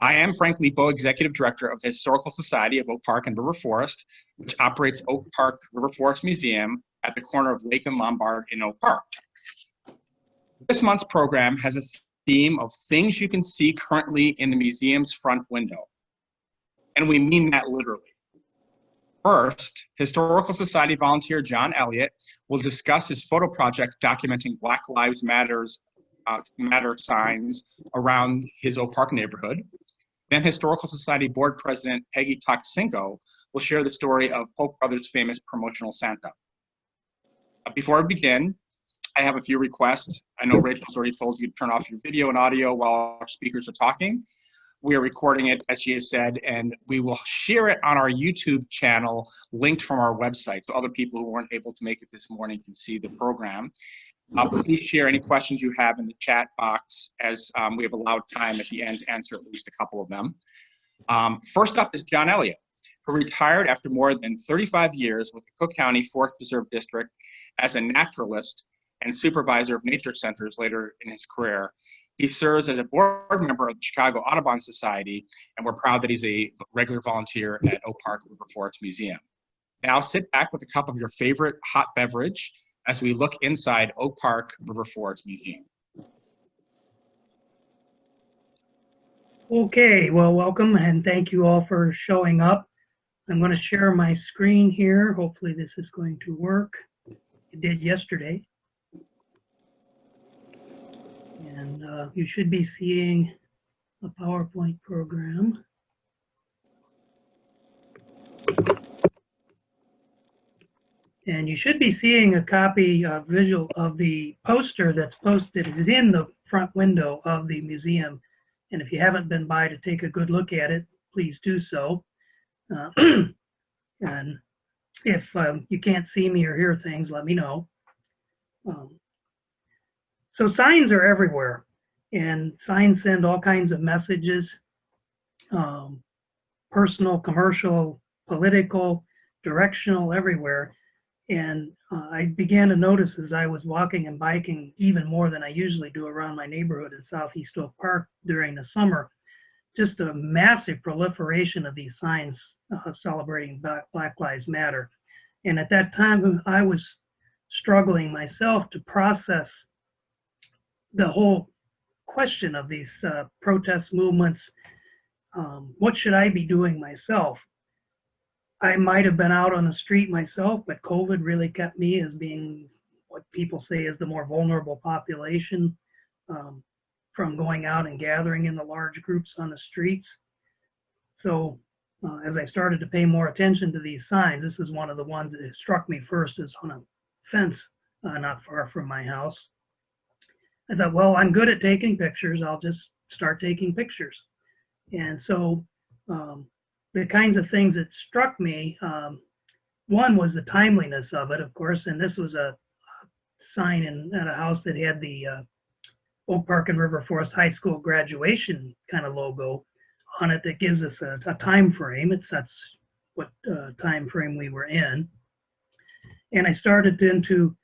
I am Frank Lipo, Executive Director of the Historical Society of Oak Park and River Forest, which operates Oak Park River Forest Museum at the corner of Lake and Lombard in Oak Park. This month's program has a theme of things you can see currently in the museum's front window. And we mean that literally. First, Historical Society volunteer John Elliott will discuss his photo project documenting Black Lives Matter signs around his Oak Park neighborhood. Then Historical Society Board President Peggy Toxinco will share the story of Polk Brothers' famous promotional Santa. Before I begin, I have a few requests. I know Rachel's already told you to turn off your video and audio while our speakers are talking. We are recording it, as she has said, and we will share it on our YouTube channel linked from our website, so other people who weren't able to make it this morning can see the program. Please share any questions you have in the chat box, as we have allowed time at the end to answer at least a couple of them. First up is John Elliott, who retired after more than 35 years with the Cook County Forest Preserve District as a naturalist and supervisor of nature centers later in his career. He serves as a board member of the Chicago Audubon Society, and we're proud that he's a regular volunteer at Oak Park River Forest Museum. Now sit back with a cup of your favorite hot beverage as we look inside Oak Park River Forest Museum. Okay, well, welcome and thank you all for showing up. I'm going to share my screen here. Hopefully this is going to work. It did yesterday. And you should be seeing a PowerPoint program. And you should be seeing a copy visual of the poster that's posted. It is in the front window of the museum. And if you haven't been by to take a good look at it, please do so. And if you can't see me or hear things, let me know. So signs are everywhere, and signs send all kinds of messages, personal, commercial, political, directional, everywhere. And I began to notice as I was walking and biking even more than I usually do around my neighborhood in Southeast Oak Park during the summer, just a massive proliferation of these signs celebrating Black Lives Matter. And at that time, I was struggling myself to process the whole question of these protest movements. What should I be doing myself? I might have been out on the street myself, but COVID really kept me as being what people say is the more vulnerable population from going out and gathering in the large groups on the streets. So as I started to pay more attention to these signs, this is one of the ones that struck me first, is on a fence not far from my house. I thought, well, I'm good at taking pictures. I'll just start taking pictures. And so the kinds of things that struck me, one was the timeliness of it, of course, and this was a sign at a house that had the Oak Park and River Forest High School graduation kind of logo on it that gives us a time frame. That's what time frame we were in. And I started then to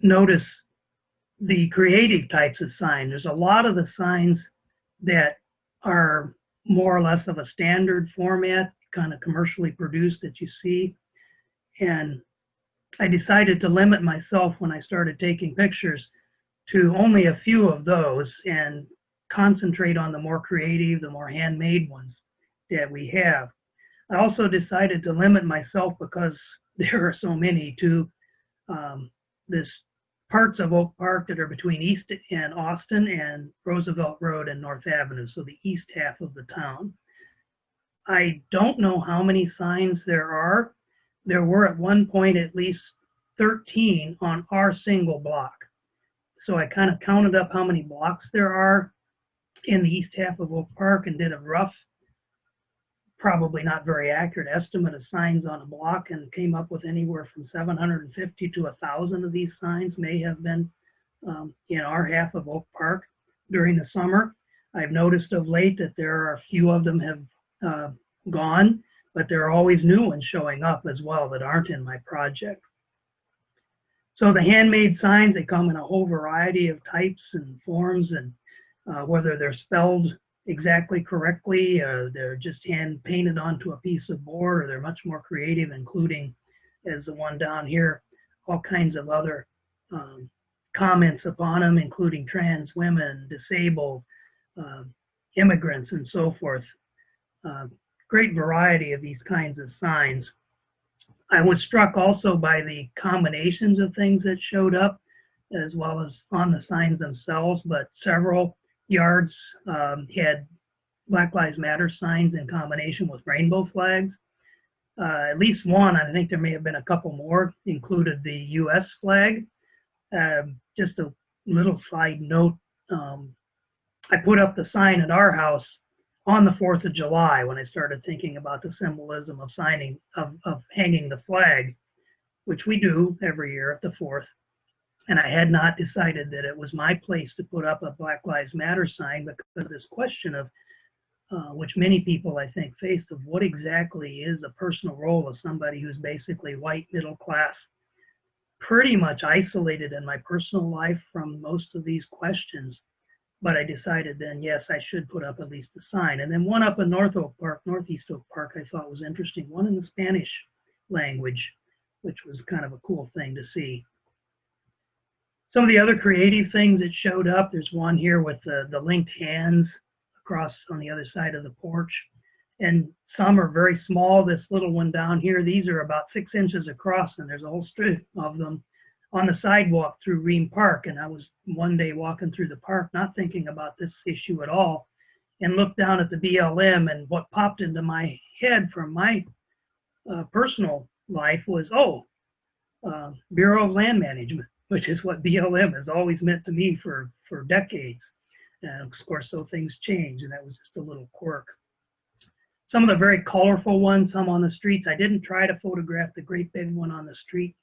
notice the creative types of signs. There's a lot of the signs that are more or less of a standard format, kind of commercially produced that you see. And I decided to limit myself when I started taking pictures to only a few of those and concentrate on the more creative, the more handmade ones that we have. I also decided to limit myself, because there are so many, to this parts of Oak Park that are between East and Austin and Roosevelt Road and North Avenue, so the east half of the town. I don't know how many signs there are. There were at one point at least 13 on our single block. So I kind of counted up how many blocks there are in the east half of Oak Park and did a rough, probably not very accurate estimate of signs on a block, and came up with anywhere from 750 to 1,000 of these signs may have been in our half of Oak Park during the summer. I've noticed of late that there are a few of them have gone, but there are always new ones showing up as well that aren't in my project. So the handmade signs, they come in a whole variety of types and forms, and whether they're spelled exactly correctly. They're just hand painted onto a piece of board, or they're much more creative, including, as the one down here, all kinds of other comments upon them, including trans women, disabled, uh, immigrants, and so forth. Great variety of these kinds of signs. I was struck also by the combinations of things that showed up, as well as on the signs themselves, but several yards had Black Lives Matter signs in combination with rainbow flags. At least one, I think there may have been a couple more, included the US flag. Just a little side note, I put up the sign at our house on the 4th of July when I started thinking about the symbolism of hanging the flag, which we do every year at the 4th. And I had not decided that it was my place to put up a Black Lives Matter sign, because of this question of, which many people I think face, of what exactly is the personal role of somebody who's basically white, middle class, pretty much isolated in my personal life from most of these questions. But I decided then, yes, I should put up at least a sign. And then one up in Northeast Oak Park, I thought was interesting, one in the Spanish language, which was kind of a cool thing to see. Some of the other creative things that showed up, there's one here with the linked hands across on the other side of the porch. And some are very small. This little one down here, these are about 6 inches across, and there's a whole strip of them on the sidewalk through Ream Park. And I was one day walking through the park, not thinking about this issue at all, and looked down at the BLM, and what popped into my head from my personal life was, Bureau of Land Management, which is what BLM has always meant to me for decades. And of course, so things change, and that was just a little quirk. Some of the very colorful ones, some on the streets. I didn't try to photograph the great big one on the street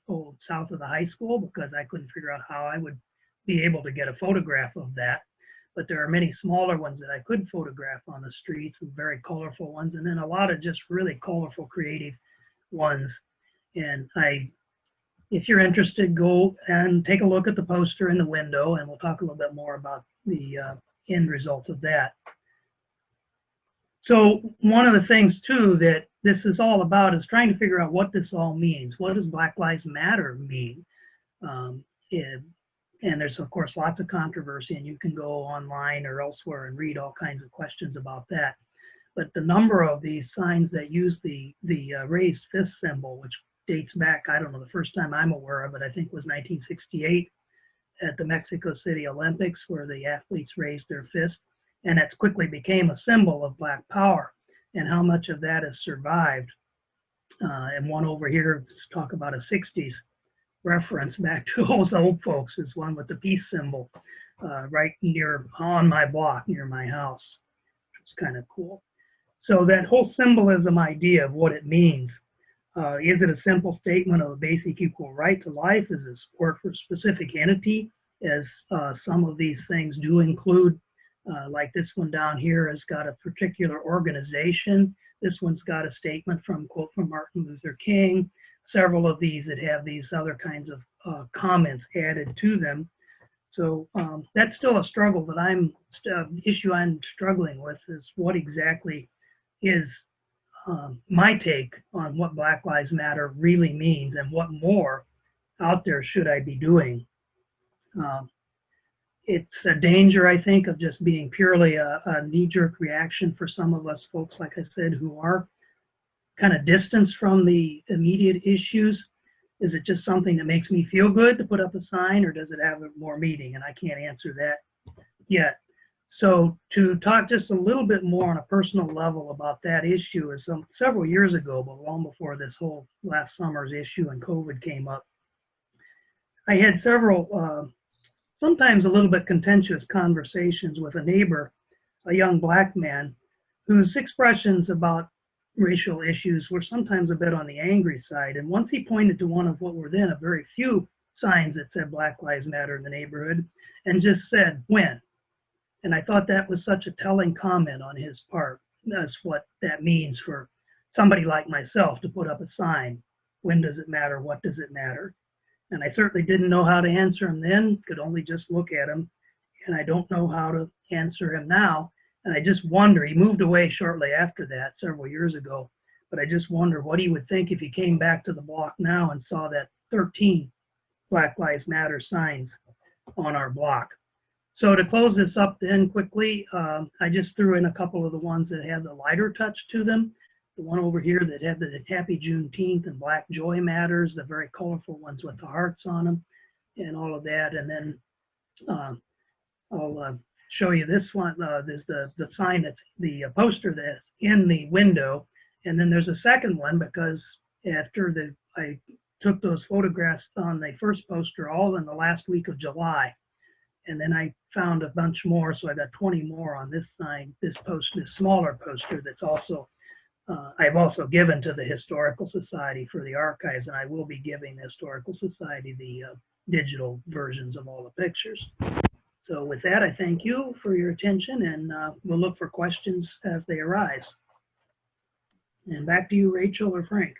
south of the high school, because I couldn't figure out how I would be able to get a photograph of that. But there are many smaller ones that I could photograph on the streets, and very colorful ones, and then a lot of just really colorful, creative ones. And if you're interested, go and take a look at the poster in the window, and we'll talk a little bit more about the end result of that. So one of the things too that this is all about is trying to figure out what this all means. What does Black Lives Matter mean? And there's of course lots of controversy, and you can go online or elsewhere and read all kinds of questions about that. But the number of these signs that use the raised fist symbol, which dates back, I don't know, the first time I'm aware of it, I think was 1968 at the Mexico City Olympics, where the athletes raised their fist. And it quickly became a symbol of Black power, and how much of that has survived. And one over here, let's talk about a 60s reference back to those old folks, is one with the peace symbol right on my block, near my house, which is kind of cool. So that whole symbolism idea of what it means, is it a simple statement of a basic equal right to life? Is it support for a specific entity, as some of these things do include? Like this one down here has got a particular organization. This one's got a statement quote from Martin Luther King. Several of these that have these other kinds of comments added to them. So that's still a struggle that issue I'm struggling with, is what exactly is my take on what Black Lives Matter really means, and what more out there should I be doing. It's a danger, I think, of just being purely a knee-jerk reaction for some of us folks, like I said, who are kind of distanced from the immediate issues. Is it just something that makes me feel good to put up a sign, or does it have more meaning? And I can't answer that yet. So to talk just a little bit more on a personal level about that issue is several years ago, but long before this whole last summer's issue and COVID came up, I had several sometimes a little bit contentious conversations with a neighbor, a young Black man, whose expressions about racial issues were sometimes a bit on the angry side. And once he pointed to one of what were then a very few signs that said Black Lives Matter in the neighborhood, and just said, "When?" And I thought that was such a telling comment on his part. That's what that means for somebody like myself to put up a sign. When does it matter? What does it matter? And I certainly didn't know how to answer him then, could only just look at him. And I don't know how to answer him now. And I just wonder, he moved away shortly after that, several years ago, but I just wonder what he would think if he came back to the block now and saw that 13 Black Lives Matter signs on our block. So to close this up then quickly, I just threw in a couple of the ones that had the lighter touch to them. The one over here that had the Happy Juneteenth and Black Joy Matters, the very colorful ones with the hearts on them and all of that. And then I'll show you this one. There's the sign that's the poster that's in the window. And then there's a second one because after I took those photographs on the first poster all in the last week of July. And then I found a bunch more, so I got 20 more on this sign, this smaller poster that's also, I've also given to the Historical Society for the archives, and I will be giving the Historical Society the digital versions of all the pictures. So with that, I thank you for your attention, and we'll look for questions as they arise. And back to you, Rachel or Frank.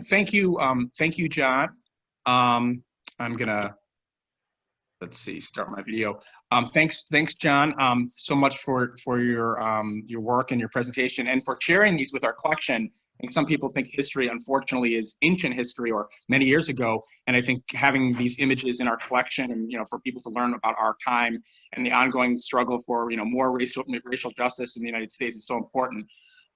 Thank you, John. I'm gonna, let's see, start my video. Thanks, John, so much for your work and your presentation and for sharing these with our collection. I think some people think history, unfortunately, is ancient history or many years ago. And I think having these images in our collection and, for people to learn about our time and the ongoing struggle for, more racial justice in the United States is so important.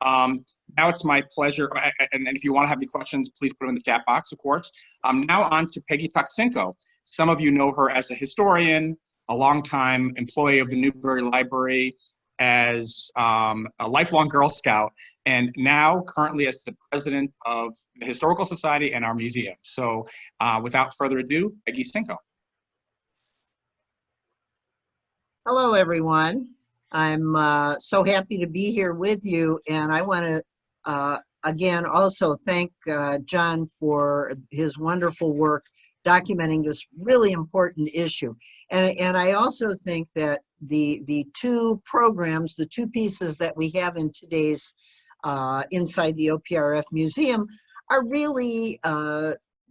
Now it's my pleasure, and if you want to have any questions, please put them in the chat box, of course. Now on to Peggy Toxinco. Some of you know her as a historian, a longtime employee of the Newberry Library, as a lifelong Girl Scout, and now currently as the president of the Historical Society and our museum. So without further ado, Peggy Toxinco. Hello, everyone. I'm so happy to be here with you, and I want to again also thank John for his wonderful work documenting this really important issue. And I also think that the two programs, the two pieces that we have in today's inside the OPRF Museum are really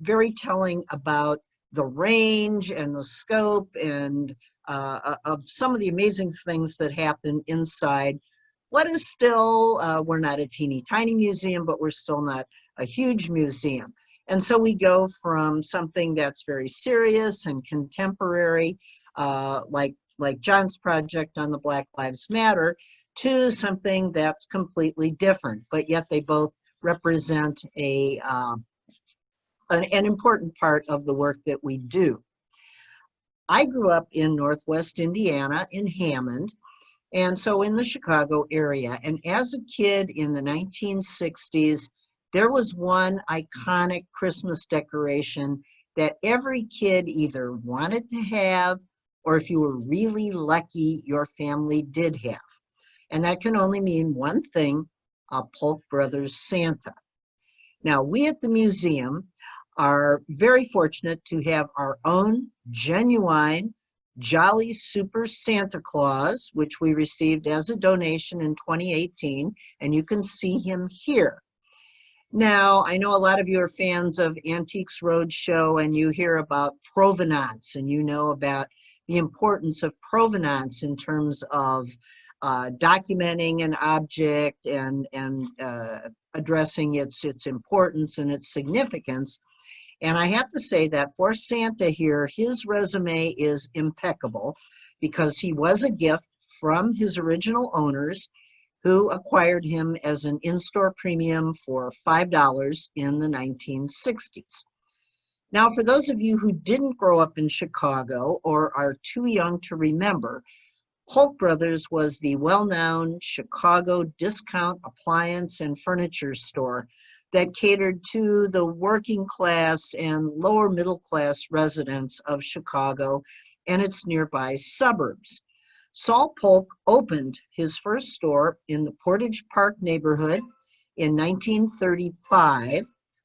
very telling about the range and the scope and of some of the amazing things that happen inside what is still, we're not a teeny tiny museum, but we're still not a huge museum. And so we go from something that's very serious and contemporary, like John's project on the Black Lives Matter, to something that's completely different, but yet they both represent an important part of the work that we do. I grew up in Northwest Indiana in Hammond, and so in the Chicago area. And as a kid in the 1960s, there was one iconic Christmas decoration that every kid either wanted to have, or if you were really lucky, your family did have. And that can only mean one thing, a Polk Brothers Santa. Now, we at the museum are very fortunate to have our own genuine Jolly Super Santa Claus, which we received as a donation in 2018, and you can see him here. Now, I know a lot of you are fans of Antiques Roadshow, and you hear about provenance, and you know about the importance of provenance in terms of documenting an object and addressing its importance and its significance. And I have to say that for Santa here, his resume is impeccable because he was a gift from his original owners who acquired him as an in-store premium for $5 in the 1960s. Now, for those of you who didn't grow up in Chicago or are too young to remember, Polk Brothers was the well-known Chicago discount appliance and furniture store that catered to the working class and lower middle class residents of Chicago and its nearby suburbs. Saul Polk opened his first store in the Portage Park neighborhood in 1935.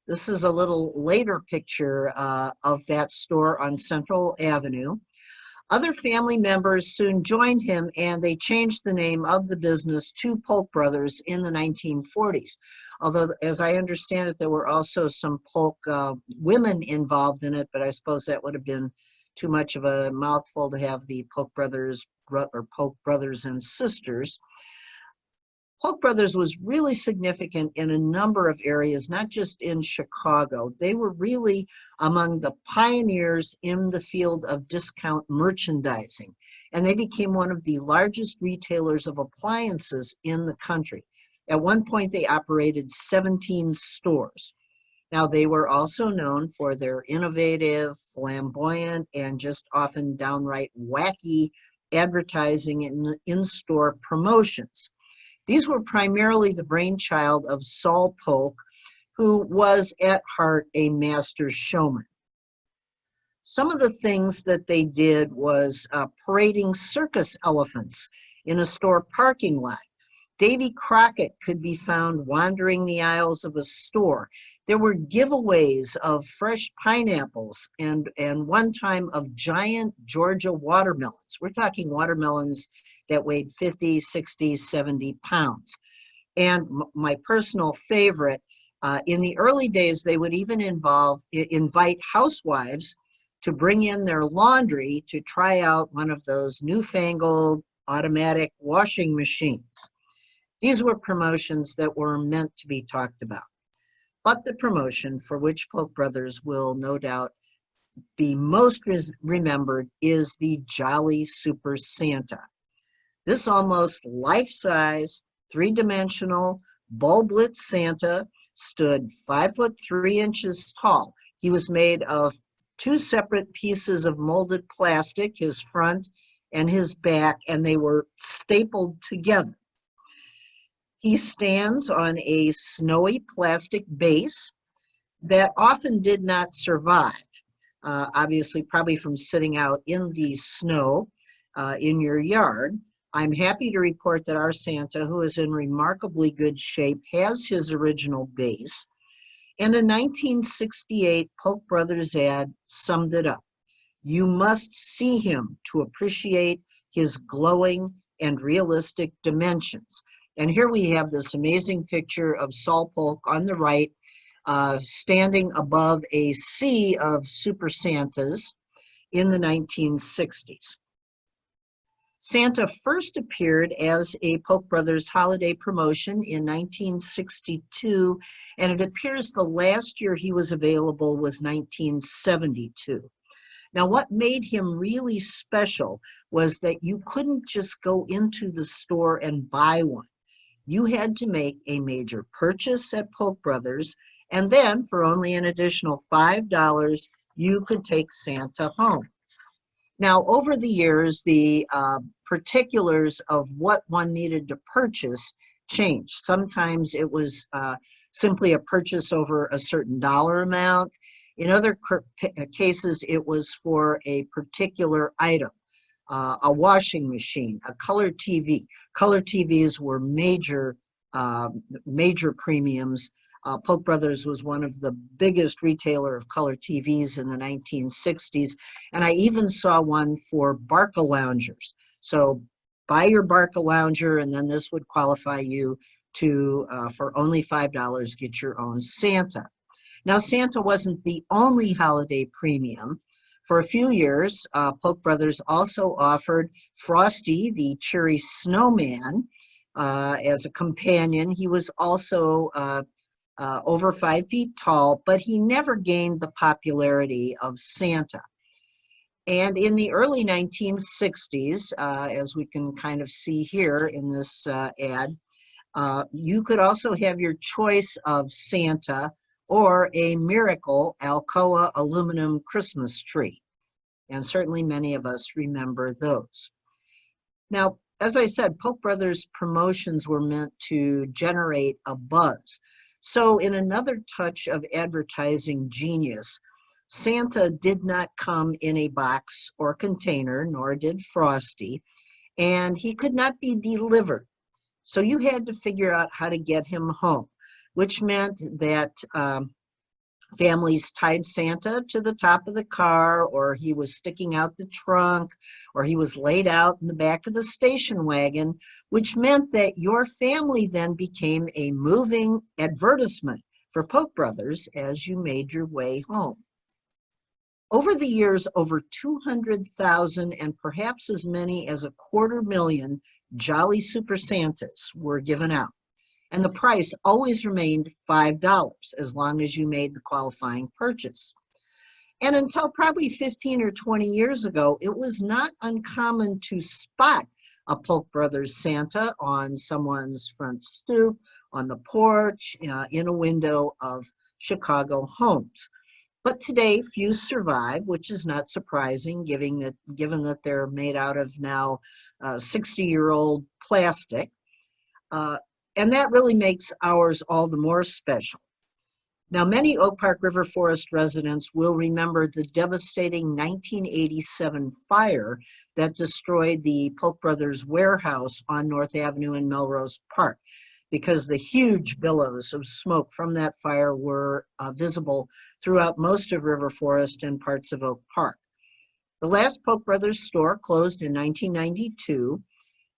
This is a little later picture of that store on Central Avenue. Other family members soon joined him, and they changed the name of the business to Polk Brothers in the 1940s. Although, as I understand it, there were also some Polk women involved in it, but I suppose that would have been too much of a mouthful to have the Polk Brothers Polk Brothers and Sisters. Polk Brothers was really significant in a number of areas, not just in Chicago. They were really among the pioneers in the field of discount merchandising, and they became one of the largest retailers of appliances in the country. At one point, they operated 17 stores. Now, they were also known for their innovative, flamboyant, and just often downright wacky advertising and in-store promotions. These were primarily the brainchild of Saul Polk, who was at heart a master showman. Some of the things that they did was parading circus elephants in a store parking lot. Davy Crockett could be found wandering the aisles of a store. There were giveaways of fresh pineapples and one time of giant Georgia watermelons. We're talking watermelons that weighed 50, 60, 70 pounds. And my personal favorite, in the early days, they would even invite housewives to bring in their laundry to try out one of those newfangled automatic washing machines. These were promotions that were meant to be talked about. But the promotion for which Polk Brothers will no doubt be most remembered is the Jolly Super Santa. This almost life-size, three-dimensional, bulb-lit Santa stood 5'3" tall. He was made of two separate pieces of molded plastic, his front and his back, and they were stapled together. He stands on a snowy plastic base that often did not survive, obviously probably from sitting out in the snow in your yard. I'm happy to report that our Santa, who is in remarkably good shape, has his original base. And a 1968 Polk Brothers ad summed it up. You must see him to appreciate his glowing and realistic dimensions. And here we have this amazing picture of Saul Polk on the right, standing above a sea of Super Santas in the 1960s. Santa first appeared as a Polk Brothers holiday promotion in 1962, and it appears the last year he was available was 1972. Now, what made him really special was that you couldn't just go into the store and buy one. You had to make a major purchase at Polk Brothers, and then for only an additional $5, you could take Santa home. Now, over the years, the particulars of what one needed to purchase changed. Sometimes it was simply a purchase over a certain dollar amount. In other cases, it was for a particular item. A washing machine, a color TV. Color TVs were major premiums. Polk Brothers was one of the biggest retailer of color TVs in the 1960s, and I even saw one for Barca loungers. So buy your Barca lounger, and then this would qualify you to, for only $5, get your own Santa. Now, Santa wasn't the only holiday premium. For a few years, Polk Brothers also offered Frosty, the cheery snowman, as a companion. He was also over 5 feet tall, but he never gained the popularity of Santa. And in the early 1960s, as we can kind of see here in this ad, you could also have your choice of Santa or a Miracle Alcoa aluminum Christmas tree. And certainly many of us remember those. Now, as I said, Polk Brothers promotions were meant to generate a buzz. So in another touch of advertising genius, Santa did not come in a box or container, nor did Frosty, and he could not be delivered. So you had to figure out how to get him home, which meant that families tied Santa to the top of the car, or he was sticking out the trunk, or he was laid out in the back of the station wagon, which meant that your family then became a moving advertisement for Polk Brothers as you made your way home. Over the years, over 200,000 and perhaps as many as 250,000 Jolly Super Santas were given out. And the price always remained $5 as long as you made the qualifying purchase. And until probably 15 or 20 years ago, it was not uncommon to spot a Polk Brothers Santa on someone's front stoop, on the porch, in a window of Chicago homes. But today, few survive, which is not surprising, given that they're made out of now 60-year-old plastic. And that really makes ours all the more special. Now, many Oak Park River Forest residents will remember the devastating 1987 fire that destroyed the Polk Brothers warehouse on North Avenue in Melrose Park, because the huge billows of smoke from that fire were visible throughout most of River Forest and parts of Oak Park. The last Polk Brothers store closed in 1992,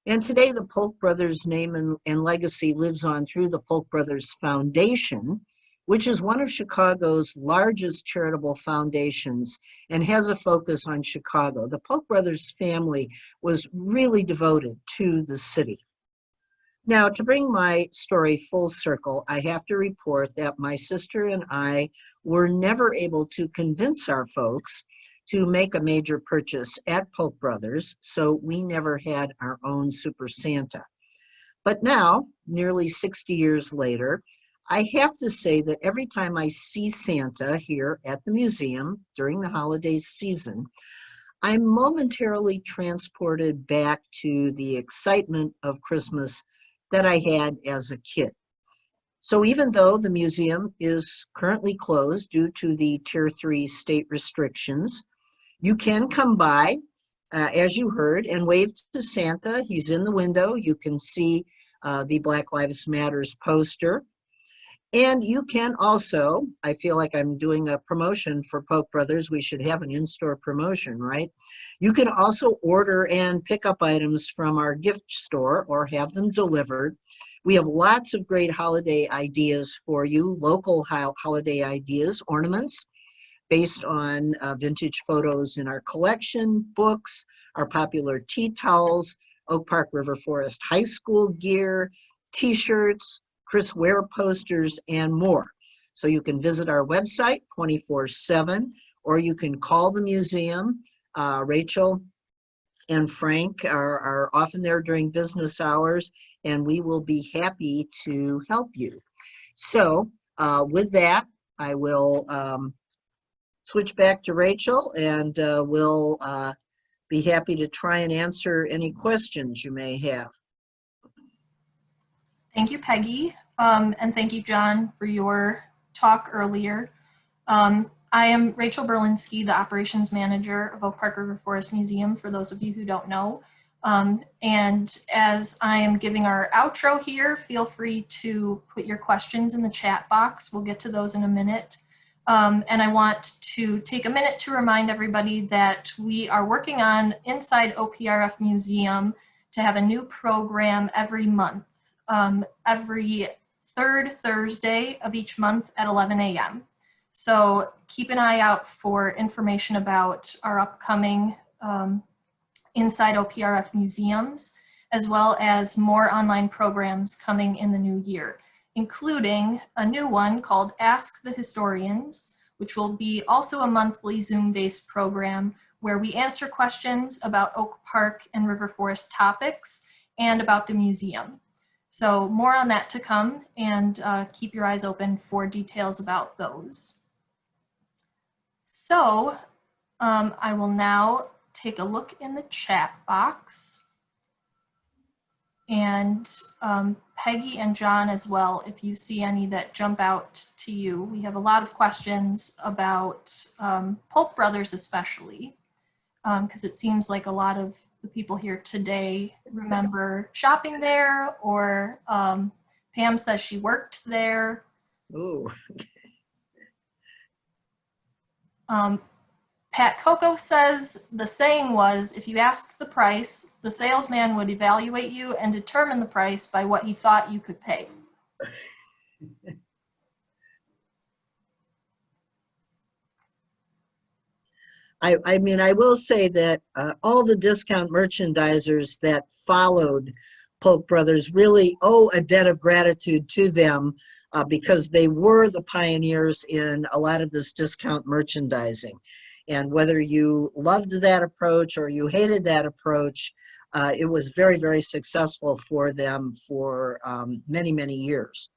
and today the Polk Brothers name and legacy lives on through the Polk Brothers Foundation, which is one of Chicago's largest charitable foundations and has a focus on Chicago. The Polk Brothers family was really devoted to the city. Now, to bring my story full circle, I have to report that my sister and I were never able to convince our folks to make a major purchase at Polk Brothers, so we never had our own Super Santa. But now, nearly 60 years later, I have to say that every time I see Santa here at the museum during the holiday season, I'm momentarily transported back to the excitement of Christmas that I had as a kid. So even though the museum is currently closed due to the Tier 3 state restrictions, you can come by, as you heard, and wave to Santa. He's in the window. You can see the Black Lives Matters poster. And you can also, I feel like I'm doing a promotion for Polk Brothers. We should have an in-store promotion, right? You can also order and pick up items from our gift store or have them delivered. We have lots of great holiday ideas for you, local holiday ideas, ornaments based on vintage photos in our collection, books, our popular tea towels, Oak Park River Forest High School gear, t-shirts, Chris Ware posters, and more. So you can visit our website 24/7, or you can call the museum. Rachel and Frank are often there during business hours, and we will be happy to help you. So with that, I will switch back to Rachel, and we'll be happy to try and answer any questions you may have. Thank you, Peggy, and thank you, John, for your talk earlier. I am Rachel Berlinski, the Operations Manager of Oak Park River Forest Museum, for those of you who don't know. And as I am giving our outro here, feel free to put your questions in the chat box. We'll get to those in a minute. And I want to take a minute to remind everybody that we are working on inside OPRF Museum to have a new program every month. Every third Thursday of each month at 11 a.m. So keep an eye out for information about our upcoming inside OPRF museums, as well as more online programs coming in the new year, including a new one called Ask the Historians, which will be also a monthly Zoom-based program where we answer questions about Oak Park and River Forest topics and about the museum. So more on that to come, and keep your eyes open for details about those. So I will now take a look in the chat box. And Peggy and John as well, if you see any that jump out to you. We have a lot of questions about Polk Brothers especially, because it seems like a lot of the people here today remember shopping there, or Pam says she worked there. Ooh. Pat Coco says the saying was, if you asked the price, the salesman would evaluate you and determine the price by what he thought you could pay. I mean, I will say that all the discount merchandisers that followed Polk Brothers really owe a debt of gratitude to them because they were the pioneers in a lot of this discount merchandising. And whether you loved that approach or you hated that approach, it was very, very successful for them for many, many years.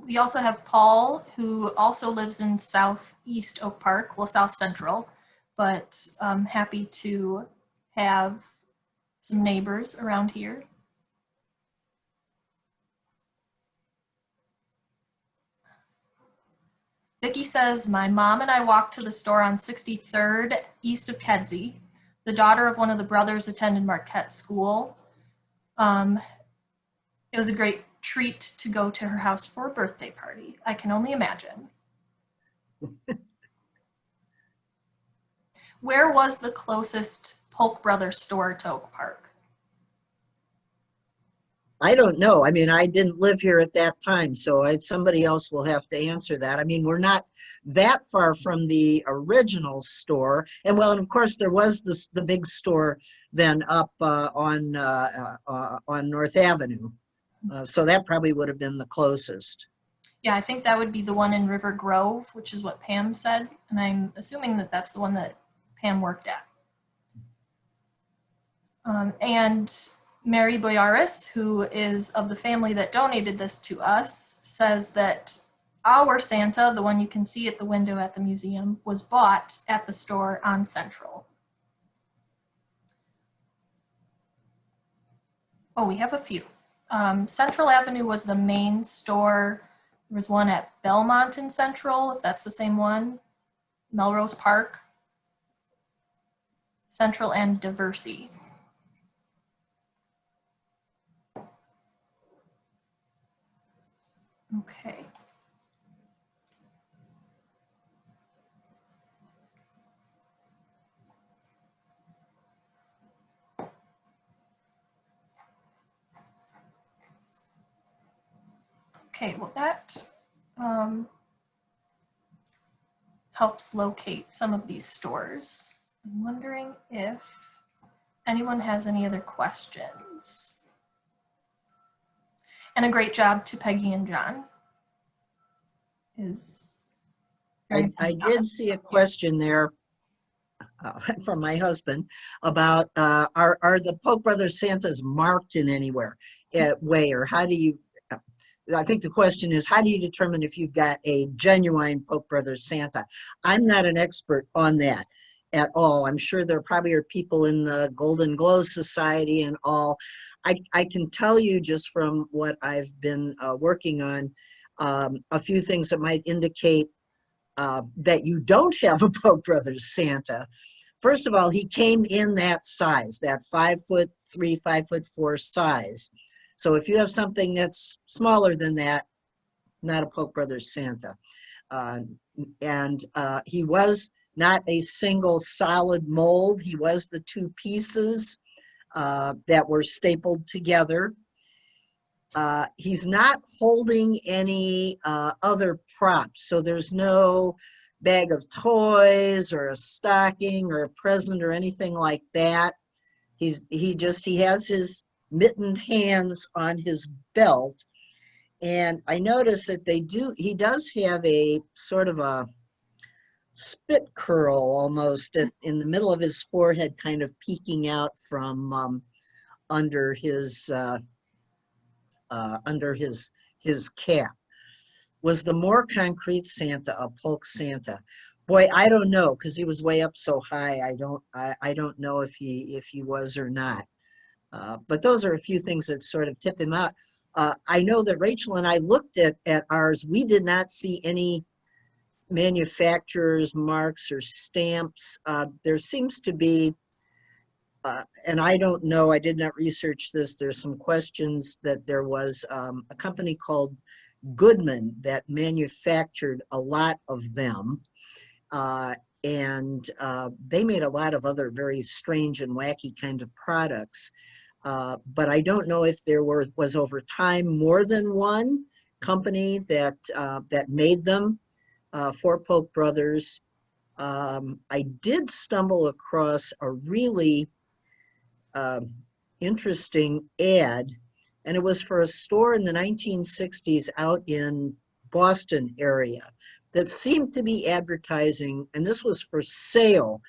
We also have Paul, who also lives in Southeast Oak Park, well, South Central, but I'm happy to have some neighbors around here. Vicki says, my mom and I walked to the store on 63rd east of Kedzie. The daughter of one of the brothers attended Marquette School. It was a great treat to go to her house for a birthday party. I can only imagine. Where was the closest Polk Brothers store to Oak Park? I don't know. I mean, I didn't live here at that time, so somebody else will have to answer that. I mean, we're not that far from the original store. And well, and of course, there was the big store then up on North Avenue. So that probably would have been the closest. Yeah, I think that would be the one in River Grove, which is what Pam said. And I'm assuming that that's the one that Pam worked at. And Mary Boyaris, who is of the family that donated this to us, says that our Santa, the one you can see at the window at the museum, was bought at the store on Central. Oh, we have a few. Central Avenue was the main store. There was one at Belmont in Central, if that's the same one. Melrose Park. Central and Diversey. Okay. Okay, well that helps locate some of these stores. I'm wondering if anyone has any other questions. And a great job to Peggy and John. I did see a question there from my husband about are the Polk Brothers Santas marked in anywhere way, or how do you, I think the question is, how do you determine if you've got a genuine Polk Brothers Santa? I'm not an expert on that at all. I'm sure there probably are people in the Golden Glow Society and all. I can tell you just from what I've been working on, a few things that might indicate that you don't have a Polk Brothers Santa. First of all, he came in that size, that 5'3", 5'4" size. So if you have something that's smaller than that, not a Polk Brothers Santa. And he was not a single solid mold. He was the two pieces that were stapled together. He's not holding any other props. So there's no bag of toys or a stocking or a present or anything like that. He has his mittened hands on his belt. And I noticed that he does have a sort of a spit curl almost in the middle of his forehead, kind of peeking out from under his cap. Was the more concrete Santa a Polk Santa? Boy, I don't know, because he was way up so high. I don't know if he was or not. But those are a few things that sort of tip him out. I know that Rachel and I looked at ours. We did not see any manufacturer's marks or stamps. There seems to be, and I don't know, I did not research this. There's some questions that there was a company called Goodman that manufactured a lot of them. And they made a lot of other very strange and wacky kind of products. But I don't know if there was over time more than one company that made them. for Polk Brothers. I did stumble across a really interesting ad, and it was for a store in the 1960s out in Boston area that seemed to be advertising, and this was for sale,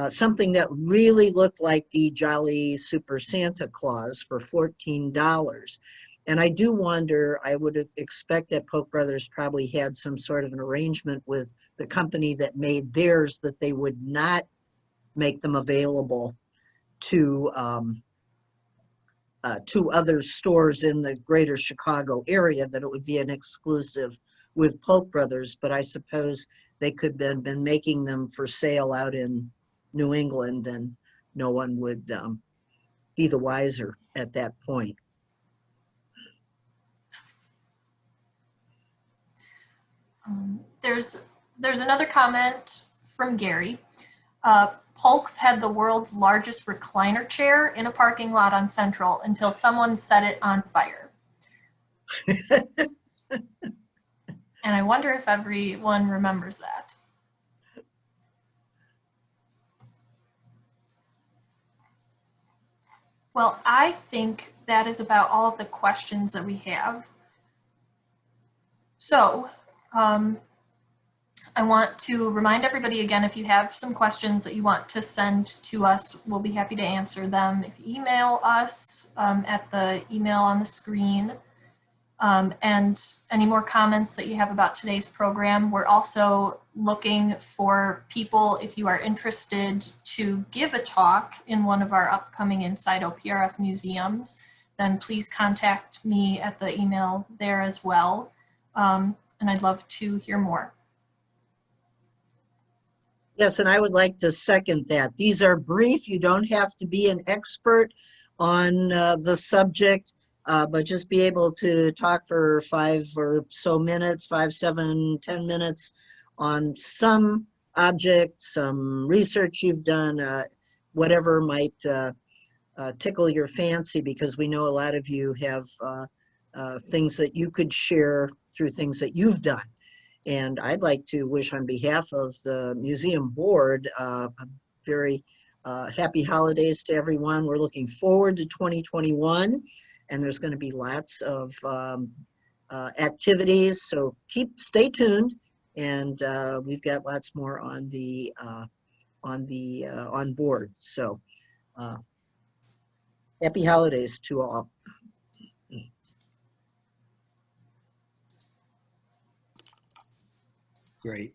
something that really looked like the Jolly Super Santa Claus for $14. And I do wonder, I would expect that Polk Brothers probably had some sort of an arrangement with the company that made theirs, that they would not make them available to other stores in the greater Chicago area, that it would be an exclusive with Polk Brothers. But I suppose they could have been making them for sale out in New England, and no one would be the wiser at that point. There's another comment from Gary. Polk's had the world's largest recliner chair in a parking lot on Central until someone set it on fire. And I wonder if everyone remembers that. Well, I think that is about all of the questions that we have. So, I want to remind everybody again, if you have some questions that you want to send to us, we'll be happy to answer them. If you email us at the email on the screen, and any more comments that you have about today's program. We're also looking for people, if you are interested to give a talk in one of our upcoming Inside OPRF museums, then please contact me at the email there as well. And I'd love to hear more. Yes, and I would like to second that. These are brief. You don't have to be an expert on the subject, but just be able to talk for 5 or so minutes, 5, 7, 10 minutes on some object, some research you've done, whatever might tickle your fancy, because we know a lot of you have things that you could share through things that you've done. And I'd like to wish, on behalf of the museum board, a very happy holidays to everyone. We're looking forward to 2021, and there's going to be lots of activities. So stay tuned, and we've got lots more on board. So happy holidays to all. Great.